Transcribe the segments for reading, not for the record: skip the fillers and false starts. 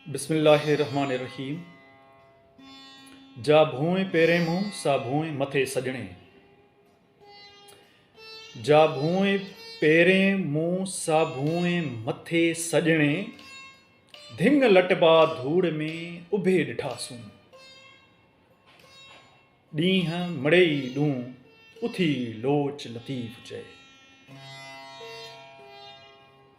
बिस्मिल्लाहिर्रहमानिर्रहीम। जा भूए पेरे मुंह सा भूए मथे सजणे। जा भूए पेरे मुंह सा भूए मथे सजणे। धिंग लटबा धूड़ में उभे ॾिठासूं। ॾींहं मड़ेई ॾूं उथी लोच लतीफ़ चए।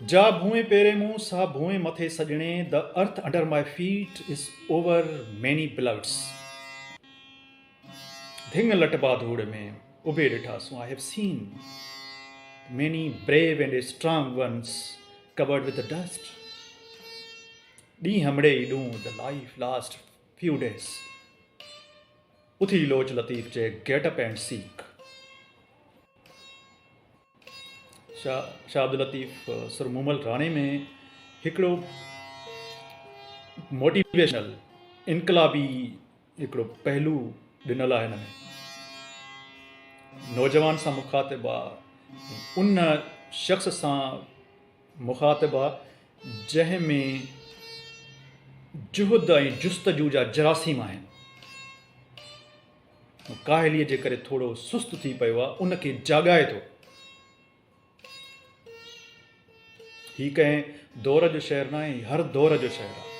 जा भूए पेरे मुंह सा भूए मथे सजणे। The earth under my feet is over many bloods. धिंग लटबा धूड़ में उभे ॾिठासूं। I have seen many brave and strong ones covered with the dust. ॾींहं मड़ेई ॾूं the life last few days. उथी लोच लतीफ़ चए get up and seek. Shah Abdul Latif सुर मुमल राणे में हिकिड़ो मोटिवेशनल इनकलाबी हिकिड़ो पहलू ॾिनल आहे हिन में। नौजवान सां मुखातिब आहे, उन शख़्स सां मुखातिब आहे जंहिंमें जुहद ऐं जुस्तजू जा जरासीम आहिनि। काहिलीअ जे करे थोरो सुस्त थी पियो आहे, उनखे जाॻाए थो। हीउ कंहिं दौर जो शहर न आहे, हर दौर जो शहर आहे।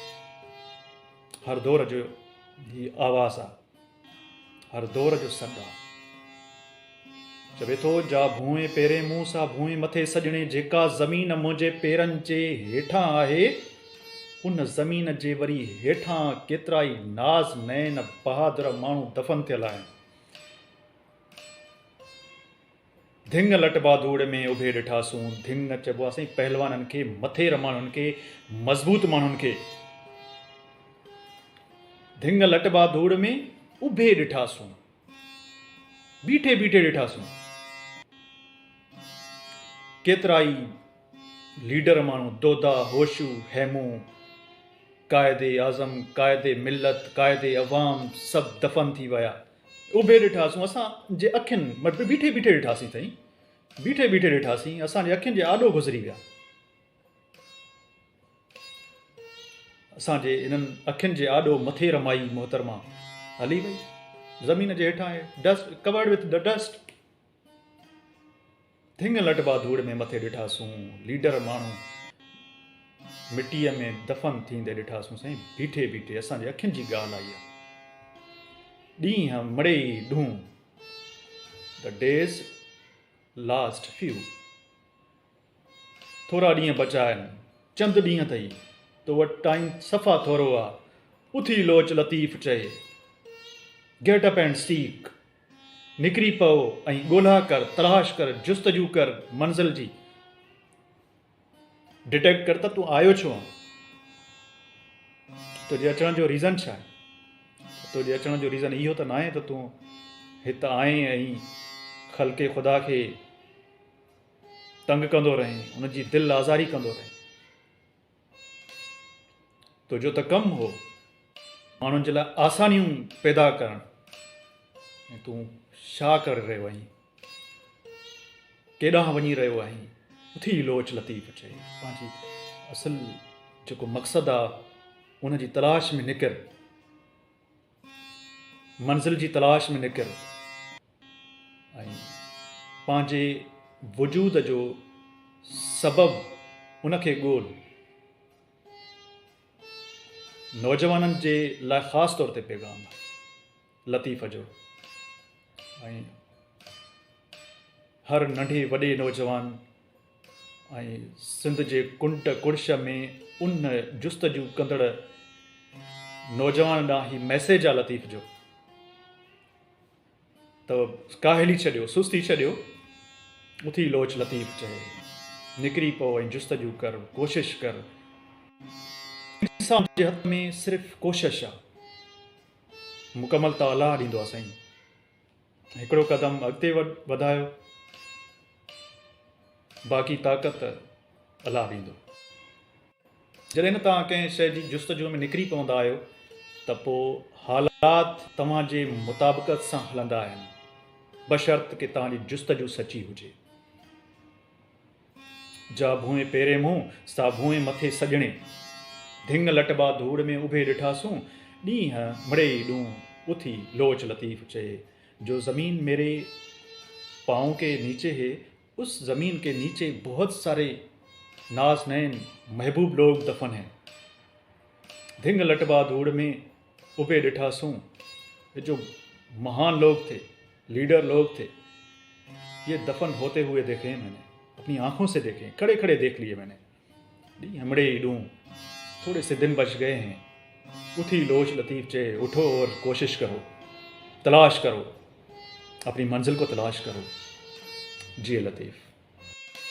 हर दौर जो हीउ आवाज़ आहे, हर दौर जो सॾु आहे। चवे थो जा भूए पेरे मुंह सां भूए मथे सजणे। जेका ज़मीन मुंहिंजे पेरनि जे हेठां आहे, उन ज़मीन जे वरी हेठां केतिरा ई नाज़ नैन बहादुर माण्हू दफ़न थियल आहिनि। धिंग लटबा धूड़ में उभे ॾिठासूं। धिंग चइबो आहे साईं पहलवाननि खे, मथेर माण्हुनि खे, मज़बूत माण्हुनि खे। धिंग लटबा धूड़ में उभे ॾिठासूं, बीठे बीठे ॾिठासूं। केतिरा ई लीडर माण्हू, दोदा, होशू, हेमू, कायदे आज़म, कायदे मिल्लत, कायदे अवाम, सभु दफ़न थी विया। उभे ॾिठासूं, असांजे अखियुनि मतिलबु बीठे बीठे ॾिठासीं साईं, बीठे बीठे ॾिठासीं। असांजे अखियुनि जे आॾो गुज़री विया। असांजे इन्हनि अखियुनि जे आॾो मथे रमाई मोहतरमा हली वई। ज़मीन जे हेठां आहे, dust covered with the dust. धिंग लटबा धूड़ में मथे ॾिठासूं। लीडर माण्हू मिटीअ में दफ़न थींदे ॾिठासूं साईं, बीठे बीठे। असांजे अखियुनि जी ॻाल्हि आई आहे। ॾींहं मड़ेई ॾूं द डेज़ लास्ट फ्यू। थोरा ॾींहं बचा आहिनि, चंद ॾींहं अथई, तो वटि टाइम सफ़ा थोरो आहे। उथी लोच लतीफ़ चए गेट अप एंड सीक। निकिरी पओ ऐं ॻोल्हा कर, तलाश कर, जुस्तजू कर मंज़िल जी। डिटेक्ट कर त तूं आयो छो आहे, तुंहिंजे अचण जो रीज़न छा आहे। तुंहिंजे अचण जो रीज़न इहो त न आहे त तूं हिते आहीं ऐं ख़ल्क़े ख़ुदा खे तंग कंदो रहीं, उनजी दिलि आज़ारी कंदो रहीं। तुंहिंजो त कमु हो माण्हुनि जे लाइ आसानियूं पैदा करणु, ऐं तूं छा करे रहियो आहीं, केॾांहुं वञी रहियो आहीं। उथी लोच लतीफ़ चए पंहिंजी असुल जेको मक़सदु आहे उनजी तलाश में निकिर, मंज़िल जी तलाश में निकिर, ऐं पंहिंजे वजूद जो सबबु उनखे ॻोल्ह। नौजवाननि जे लाइ ख़ासि तौर ते पैगाम आहे लतीफ़ जो, ऐं हर नंढे वॾे नौजवान ऐं सिंध जे कुंट कुड़श में उन जुस्तजू कंदड़ नौजवान ॾांहुं ही मैसेज आहे लतीफ़ जो त काहिली छॾियो, सुस्ती छॾियो। उथी लोच लतीफ़ चए निकिरी पओ ऐं जुस्तजू कर, कोशिशि कर। इंसान जे हथ में सिर्फ़ु कोशिशि आहे, मुकमल त अलाह ॾींदो आहे साईं। हिकिड़ो क़दम अॻिते वधायो, बाक़ी ताक़त अलाह ॾींदो। जॾहिं न तव्हां कंहिं शइ जी जुस्तजू में निकिरी पवंदा आहियो त पोइ हालात तव्हांजे मुताबिक़त सां हलंदा आहिनि, बशर्त कि तव्हांजी जुस्तजू सची हुजे। जा भूए पेरे मुंह सा भूए मथे सजणे। धिंग लटबा धूड़ में उभे ॾिठासूं, ॾींहं मड़ेई ॾूं उथी लोच लतीफ़ चए। जो ज़मीन मेरे पाँव के नीचे है, उस ज़मीन के नीचे बहुत सारे नाज़नैन महबूब लोग दफन हैं। धिंग लटबा धूड़ में उभे ॾिठासूं, ये जो महान लोग थे, लीडर लोग थे, ये दफन होते हुए देखे हैं मैंने, अपनी आंखों से देखे हैं, खड़े खड़े देख लिए मैंने। डी हमड़े डूं, थोड़े से दिन बच गए हैं, उठी लोच लतीफ़ चए। उठो और कोशिश करो, तलाश करो, अपनी मंजिल को तलाश करो। जिए लतीफ़।